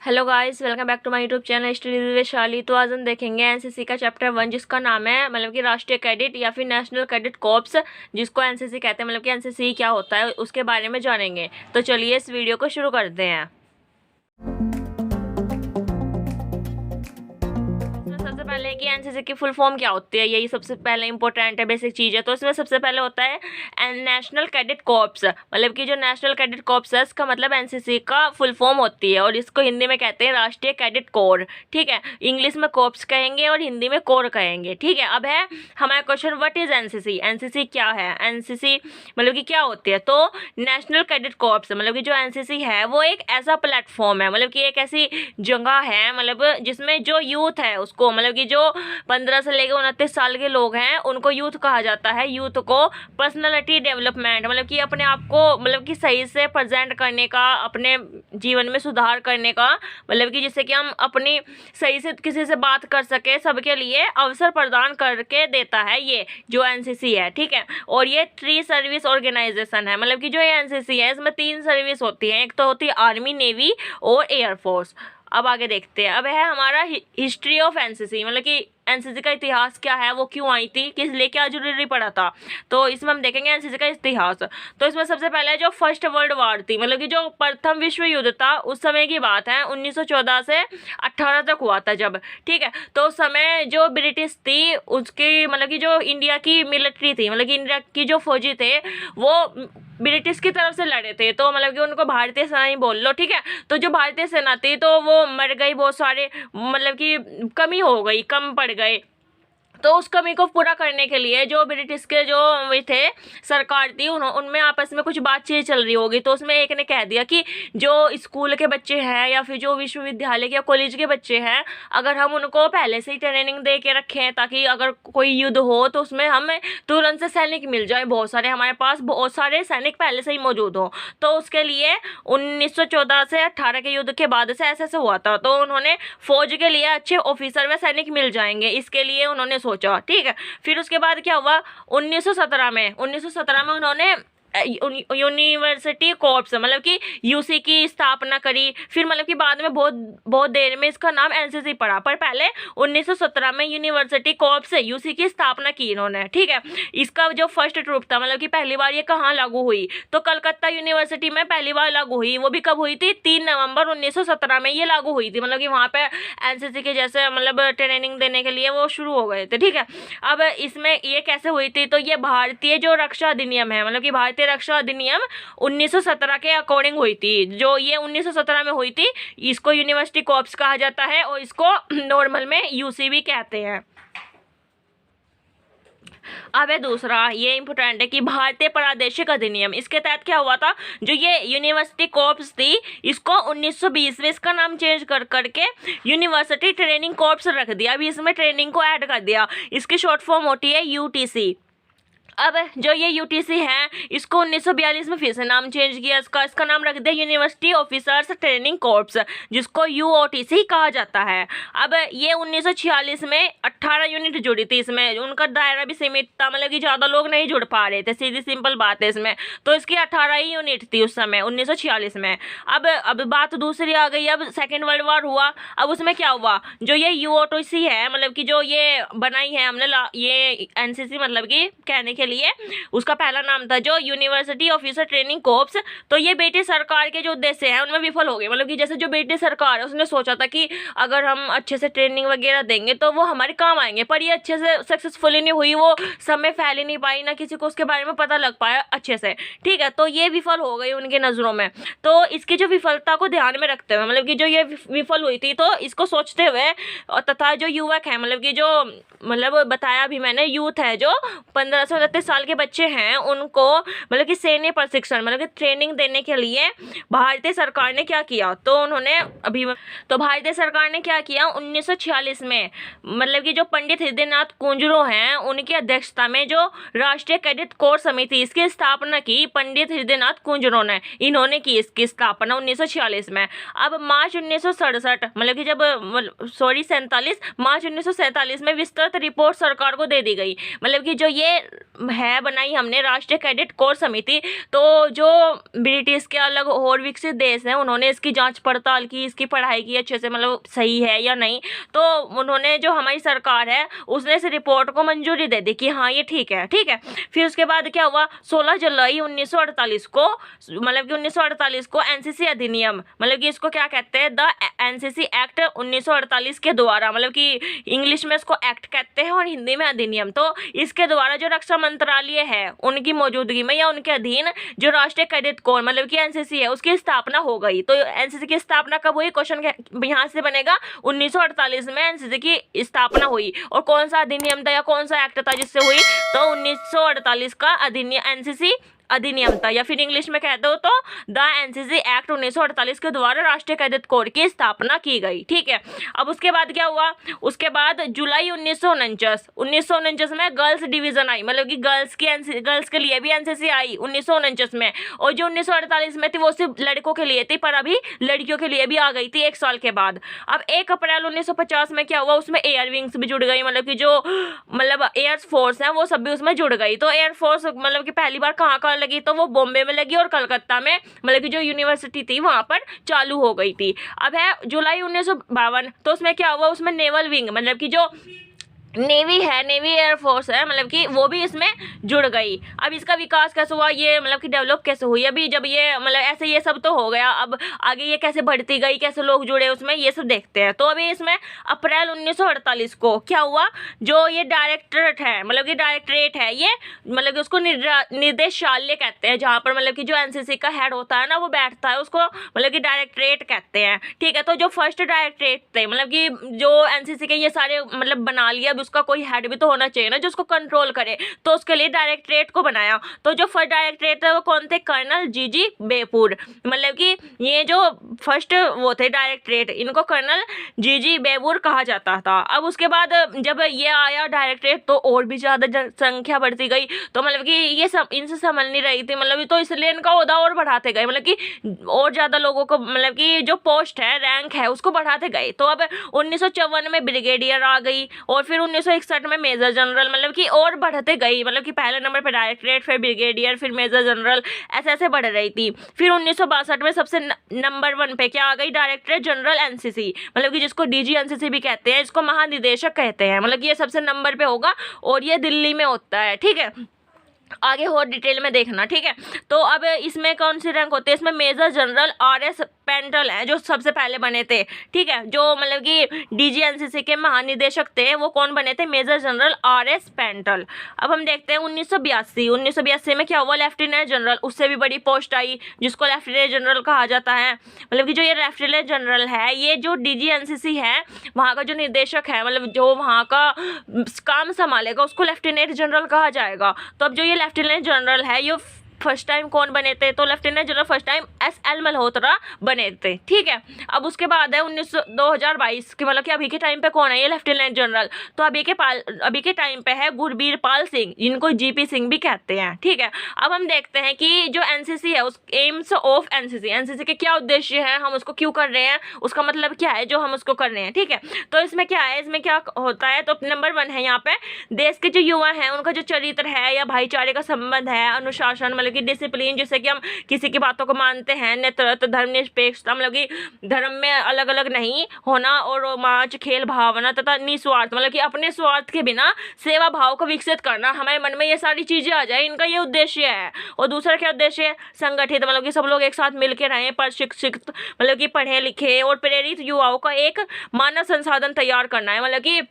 Hello guys, welcome back to my YouTube channel study with Vaishali. तो आज हम देखेंगे एनसीसी का चैप्टर 1 जिसका नाम है मतलब कि राष्ट्रीय कैडेट या फिर नेशनल कैडेट कॉर्प्स, जिसको एनसीसी कहते हैं। मतलब कि एनसीसी क्या होता है उसके बारे में जानेंगे। तो चलिए इस वीडियो को शुरू करते हैं। सबसे पहले कि एनसीसी की फुल फॉर्म क्या होती है, यही सबसे पहले इंपॉर्टेंट है, बेसिक चीज़ है। तो इसमें सबसे पहले होता है नेशनल कैडेट कॉर्प्स। मतलब कि जो नेशनल कैडेट कॉर्प्स है इसका मतलब एनसीसी का फुल फॉर्म होती है, और इसको हिंदी में कहते हैं राष्ट्रीय कैडेट कोर। ठीक है, इंग्लिश में कॉर्प्स कहेंगे और हिंदी में कोर कहेंगे। ठीक है, अब है हमारा question, what is NCC. NCC क्या है? एनसीसी मतलब कि क्या होती है? तो नेशनल कैडेट कॉर्प्स मतलब कि जो एनसीसी है वो एक ऐसा प्लेटफॉर्म है, मतलब कि एक ऐसी जगह है मतलब जिसमें जो यूथ है उसको, मतलब कि जो 15 से लेकर 29 साल के लोग हैं उनको यूथ कहा जाता है। यूथ को पर्सनालिटी डेवलपमेंट मतलब कि अपने आप को मतलब कि सही से प्रेजेंट करने का, अपने जीवन में सुधार करने का, मतलब कि जिससे कि हम अपनी सही से किसी से बात कर सके, सबके लिए अवसर प्रदान करके देता है ये जो एनसीसी है। ठीक है, और ये 3 सर्विस ऑर्गेनाइजेशन है। मतलब कि जो ये एनसीसी है इसमें 3 सर्विस होती हैं, एक तो होती है आर्मी, नेवी और एयरफोर्स। अब आगे देखते हैं। अब है हमारा हिस्ट्री ऑफ एनसीसी, मतलब कि एनसीसी का इतिहास क्या है, वो क्यों आई थी, किस लिए क्या जरूरी पड़ा था। तो इसमें हम देखेंगे एनसीसी का इतिहास। तो इसमें सबसे पहले जो फर्स्ट वर्ल्ड वॉर थी, मतलब कि जो प्रथम विश्व युद्ध था, उस समय की बात है। 1914 से 18 तक हुआ था जब। ठीक है, तो उस समय जो ब्रिटिश थी उसकी मतलब कि जो इंडिया की मिलिट्री थी, मतलब कि इंडिया की जो फौजी थे वो ब्रिटिश की तरफ से लड़े थे। तो मतलब कि उनको भारतीय सेना ही बोल लो। ठीक है, तो जो भारतीय सेना थी तो वो मर गई, बहुत सारे मतलब कि कमी हो गई, कम पड़ गए। तो उस कमी को पूरा करने के लिए जो ब्रिटिश के जो वे थे सरकार थी, उनमें आपस में कुछ बातचीत चल रही होगी। तो उसमें एक ने कह दिया कि जो स्कूल के बच्चे हैं या फिर जो विश्वविद्यालय के या कॉलेज के बच्चे हैं, अगर हम उनको पहले से ही ट्रेनिंग दे के रखें ताकि अगर कोई युद्ध हो तो उसमें हमें तुरंत से सैनिक मिल जाए, बहुत सारे हमारे पास बहुत सारे सैनिक पहले से ही मौजूद हो। तो उसके लिए 1914 से 18 के युद्ध के बाद से ऐसे हुआ था। तो उन्होंने फौज के लिए अच्छे ऑफिसर व सैनिक मिल जाएंगे, इसके लिए उन्होंने सोचा। ठीक है, फिर उसके बाद क्या हुआ, 1917 में उन्होंने यूनिवर्सिटी कॉर्प्स मतलब कि यूसी की स्थापना करी। फिर मतलब कि बाद में बहुत देर में इसका नाम एनसीसी पड़ा, पर पहले 1917 में यूनिवर्सिटी कॉर्प्स यूसी की स्थापना की इन्होंने। ठीक है, इसका जो फर्स्ट ट्रूप था, मतलब कि पहली बार ये कहाँ लागू हुई, तो कलकत्ता यूनिवर्सिटी में पहली बार लागू हुई। वो भी कब हुई थी? 3 नवंबर 1917 में ये लागू हुई थी। मतलब कि वहाँ पे एनसीसी के जैसे मतलब ट्रेनिंग देने के लिए वो शुरू हो गए थे। ठीक है, अब इसमें ये कैसे हुई थी, तो ये भारतीय जो रक्षा अधिनियम है, मतलब कि भारतीय रक्षा अधिनियम 1917 के अकॉर्डिंग हुई थी। जो ये 1917 में हुई थी, इसको यूनिवर्सिटी कॉर्प्स कहा जाता है और इसको नॉर्मल में यूसी भी कहते हैं। अब है दूसरा, ये इंपॉर्टेंट है कि भारतीय प्रादेशिक अधिनियम, इसके तहत क्या हुआ था, जो ये यूनिवर्सिटी कॉर्प्स थी इसको 1920 में इसका नाम चेंज कर करके यूनिवर्सिटी ट्रेनिंग कॉर्प्स रख दिया। अभी इसमें ट्रेनिंग को ऐड कर दिया। इसकी शॉर्ट फॉर्म होती है यूटीसी। अब जो ये यूटीसी है इसको 1942 में फिर से नाम चेंज किया, इसका नाम रख दिया यूनिवर्सिटी ऑफिसर्स ट्रेनिंग कॉर्प्स, जिसको यूओटीसी कहा जाता है। अब ये 1946 में 18 यूनिट जुड़ी थी इसमें, उनका दायरा भी सीमित था, मतलब कि ज़्यादा लोग नहीं जुड़ पा रहे थे, सीधी सिंपल बात है इसमें। तो इसकी 18 ही यूनिट थी उस समय 1946 में। अब बात दूसरी आ गई, अब सेकेंड वर्ल्ड वॉर हुआ। अब उसमें क्या हुआ, जो ये यूओटीसी है मतलब कि जो ये बनाई है हमने ये एनसीसी, मतलब कि कहने के लिए उसका पहला नाम था जो यूनिवर्सिटी ऑफिसर ट्रेनिंग कॉर्प्स। तो ये ब्रिटिश सरकार के जो उद्देश्य हैं उनमें विफल हो गए। मतलब कि जैसे जो ब्रिटिश सरकार है उसने सोचा था कि अगर हम अच्छे से ट्रेनिंग वगैरह देंगे तो वो हमारे काम आएंगे, पर ये अच्छे से सक्सेसफुली नहीं हुई, वो सब में फैल ही नहीं पाई, ना किसी को उसके बारे में पता लग पाया अच्छे से। ठीक है, तो ये विफल हो गई उनके नज़रों में। तो इसकी जो विफलता को ध्यान में रखते हुए, मतलब कि जो ये विफल हुई थी, तो इसको सोचते हुए तथा जो युवक है, मतलब कि जो मतलब बताया भी मैंने, यूथ है जो 15 से 29 साल के बच्चे हैं, उनको मतलब कि सैन्य प्रशिक्षण मतलब कि ट्रेनिंग देने के लिए भारतीय सरकार ने क्या किया, तो उन्होंने भारतीय सरकार ने क्या किया 1946 में, मतलब कि जो पंडित हृदयनाथ कुंजरो हैं उनकी अध्यक्षता में जो राष्ट्रीय कैडेट कोर समिति, इसकी स्थापना की पंडित हृदयनाथ कुंजरो ने, इन्होंने की इसकी स्थापना 1946 में। अब मार्च 1967 मतलब कि जब 47 मार्च 1947 में विस्तृत रिपोर्ट सरकार को दे दी गई। मतलब कि जो ये है बनाई हमने राष्ट्रीय कैडेट कोर समिति। तो जो ब्रिटिश के अलग और विकसित देश हैं उन्होंने इसकी जांच पड़ताल की, इसकी पढ़ाई की अच्छे से, मतलब सही है या नहीं। तो उन्होंने, जो हमारी सरकार है उसने इस रिपोर्ट को मंजूरी दे दी कि हाँ ये ठीक है, ठीक है। फिर उसके बाद क्या हुआ, 16 जुलाई 1948 को, मतलब कि 1948 को एनसीसी अधिनियम, मतलब कि इसको क्या कहते हैं, द एनसीसी एक्ट 1948 के द्वारा, मतलब कि इंग्लिश में इसको एक्ट कहते हैं और हिंदी में अधिनियम। तो इसके द्वारा जो रक्षा मंत्रालय है उनकी मौजूदगी में या उनके अधीन जो राष्ट्रीय कैडेट कोर, मतलब कि एनसीसी है, उसकी स्थापना हो गई। तो एनसीसी की स्थापना कब हुई, क्वेश्चन यहाँ से बनेगा, 1948 में एनसीसी की स्थापना हुई। और कौन सा अधिनियम था या कौन सा एक्ट था जिससे हुई, तो 1948 का अधिनियम, एनसीसी अधिनियम था, या फिर इंग्लिश में कहते हो तो द एनसीसी एक्ट 1948 के द्वारा राष्ट्रीय कैडेट कोर की स्थापना की गई, ठीक है। अब उसके बाद क्या हुआ, उसके बाद जुलाई 1949 में गर्ल्स डिवीजन आई, मतलब कि गर्ल्स के लिए भी एनसीसी आई 1949 में। और जो 1948 में थी वो सिर्फ लड़कों के लिए थी, पर अभी लड़कियों के लिए भी आ गई थी 1 साल के बाद। अब 1 अप्रैल 1950 में क्या हुआ, उसमें एयर विंग्स भी जुड़ गई, मतलब कि जो एयर फोर्स है वो सब भी उसमें जुड़ गई। तो एयर फोर्स मतलब कि पहली बार कहाँ लगी, तो वो बॉम्बे में लगी और कलकत्ता में, मतलब कि जो यूनिवर्सिटी थी वहां पर चालू हो गई थी। अब है जुलाई 1952, तो उसमें क्या हुआ, उसमें नेवल विंग, मतलब कि जो नेवी है, नेवी एयर फोर्स है, मतलब कि वो भी इसमें जुड़ गई। अब इसका विकास कैसे हुआ, ये मतलब कि डेवलप कैसे हुई, अभी जब ये मतलब ऐसे ये सब तो हो गया, अब आगे ये कैसे बढ़ती गई, कैसे लोग जुड़े उसमें, ये सब देखते हैं। तो अभी इसमें अप्रैल 1948 को क्या हुआ, जो ये डायरेक्टरेट है, मतलब कि डायरेक्टरेट है ये, मतलब कि उसको निर्देशालय कहते हैं, जहाँ पर मतलब कि जो एनसीसी का हेड होता है ना वो बैठता है, उसको मतलब कि डायरेक्टरेट कहते हैं, ठीक है। तो जो फर्स्ट डायरेक्टरेट थे, मतलब कि जो एनसीसी के ये सारे मतलब बना लिया, उसका कोई हेड भी तो होना चाहिए ना जो उसको कंट्रोल करे, तो उसके लिए डायरेक्टरेट को बनाया। तो जो फर्स्ट डायरेक्टरेट है वो कौन थे, कर्नल जीजी बेपूर, मतलब कि ये जो फर्स्ट वो थे डायरेक्टरेट, इनको कर्नल जीजी बेपूर कहा जाता था। अब उसके बाद जब ये आया डायरेक्टरेट तो और भी ज़्यादा संख्या बढ़ती गई, तो मतलब कि ये सब इनसे संभल नहीं रही थी, मतलब तो इसलिए इनका ओहदा और बढ़ाते गए, मतलब कि और ज़्यादा लोगों को, मतलब कि जो पोस्ट है, रैंक है, उसको बढ़ाते गए। तो अब 1954 में ब्रिगेडियर आ गई, और फिर 1961 में मेजर जनरल, मतलब कि और बढ़ते गई, मतलब कि पहले नंबर पर डायरेक्टरेट, फिर ब्रिगेडियर, फिर मेजर जनरल, ऐसे ऐसे बढ़ रही थी। फिर 1962 में सबसे नंबर 1 पे क्या आ गई, डायरेक्टर जनरल एनसीसी, मतलब कि जिसको डीजी एनसीसी भी कहते हैं, इसको महानिदेशक कहते हैं, मतलब कि ये सबसे नंबर पे होगा और ये दिल्ली में होता है, ठीक है। आगे और डिटेल में देखना, ठीक है। तो अब इसमें कौन सी रैंक होती है, इसमें मेजर जनरल आरएस पेंटल है जो सबसे पहले बने थे, ठीक है। जो मतलब कि डीजी एनसीसी के महानिदेशक थे वो कौन बने थे, मेजर जनरल आरएस पेंटल। अब हम देखते हैं 1982 में क्या हुआ, लेफ्टिनेंट जनरल, उससे भी बड़ी पोस्ट आई जिसको लेफ्टिनेंट जनरल कहा जाता है। मतलब कि जो ये लेफ्टिनेंट जनरल है, ये जो डीजी एनसीसी है वहाँ का जो निदेशक है, मतलब जो वहाँ का काम संभालेगा उसको लेफ्टिनेंट जनरल कहा जाएगा। तो अब जो ये लेफ्टिनेंट जनरल है ये फर्स्ट टाइम कौन बने थे, तो lieutenant general first time SL. Malhotra बने थे, ठीक है। अब उसके बाद है 2022 की, मतलब कि अभी के टाइम पे कौन है ये लेफ्टिनेंट जनरल, तो अभी के टाइम पे है गुरबीर पाल सिंह, जिनको जीपी सिंह भी कहते हैं, ठीक है। अब हम देखते हैं कि जो एनसीसी है उस एम्स ऑफ एनसीसी के क्या उद्देश्य है, हम उसको क्यों कर रहे हैं, उसका मतलब क्या है जो हम उसको कर रहे हैं, ठीक है। तो इसमें क्या है, इसमें क्या होता है, तो नंबर 1 है यहाँ पे देश के जो युवा हैं उनका जो चरित्र है या भाईचारे का संबंध है, अनुशासन, मतलब कि डिसिप्लिन, जैसे कि हम किसी की बातों को मानते हैं, नेतृत्व, धर्मनिरपेक्षता, मतलब कि धर्म में अलग अलग नहीं होना, और रोमांच, खेल भावना तथा निस्वार्थ, मतलब कि अपने स्वार्थ के बिना सेवा भाव को विकसित करना, हमारे मन में ये सारी चीजें आ जाए, इनका ये उद्देश्य है। और दूसरा क्या उद्देश्य है, संगठित, मतलब कि सब लोग एक साथ मिलकर रहें, प्रशिक्षित, मतलब कि पढ़े लिखे और प्रेरित युवाओं का एक मानव संसाधन तैयार करना है, मतलब कि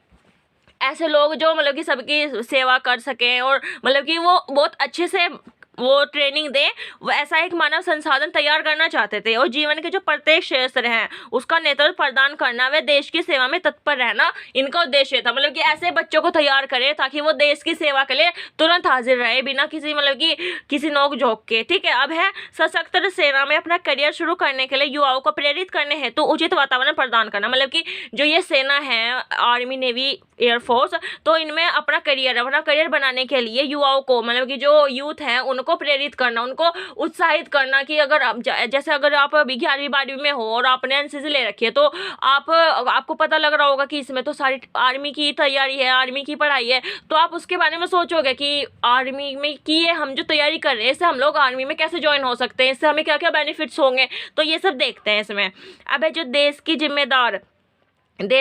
ऐसे लोग जो मतलब कि सबकी सेवा कर सकें और मतलब कि वो बहुत अच्छे से वो ट्रेनिंग दे, वो ऐसा एक मानव संसाधन तैयार करना चाहते थे। और जीवन के जो प्रत्येक क्षेत्र हैं उसका नेतृत्व प्रदान करना, व देश की सेवा में तत्पर रहना इनका उद्देश्य था। मतलब कि ऐसे बच्चों को तैयार करे ताकि वो देश की सेवा के लिए तुरंत हाजिर रहे, बिना किसी मतलब कि किसी नोक झोंक के, ठीक है। अब है सशस्त्र सेना में अपना करियर शुरू करने के लिए युवाओं को प्रेरित करने हेतु उचित वातावरण प्रदान करना। मतलब कि जो ये सेना है, आर्मी, नेवी, एयरफोर्स, तो इनमें अपना करियर बनाने के लिए युवाओं को, मतलब कि जो यूथ है उनको उनको प्रेरित करना, उनको उत्साहित करना कि अगर आप जैसे अगर आप अभी 11वीं 12वीं में हो और आपने एनसीसी ले रखी है तो आपको पता लग रहा होगा कि इसमें तो सारी आर्मी की तैयारी है, आर्मी की पढ़ाई है, तो आप उसके बारे में सोचोगे कि आर्मी में की है, हम जो तैयारी कर रहे हैं इससे हम लोग आर्मी में कैसे ज्वाइन हो सकते हैं, इससे हमें क्या क्या बेनिफिट्स होंगे, तो ये सब देखते हैं इसमें। अब है जो देश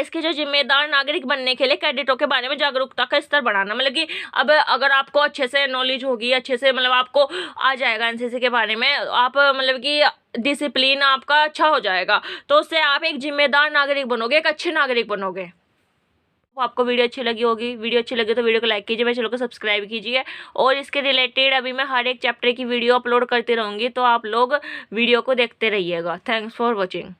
के जो जिम्मेदार नागरिक बनने के लिए कैडेटों के बारे में जागरूकता का स्तर बढ़ाना, मतलब कि अब अगर आपको अच्छे से नॉलेज होगी, अच्छे से मतलब आपको आ जाएगा एनसीसी के बारे में, आप मतलब कि डिसिप्लिन आपका अच्छा हो जाएगा, तो उससे आप एक जिम्मेदार नागरिक बनोगे, एक अच्छे नागरिक बनोगे। आपको वीडियो अच्छी लगी होगी, वीडियो अच्छी लगी तो वीडियो को लाइक कीजिए, मेरे चैनल को सब्सक्राइब कीजिए, और इसके रिलेटेड अभी मैं हर एक चैप्टर की वीडियो अपलोड करती रहूँगी, तो आप लोग वीडियो को देखते रहिएगा। Thanks for watching.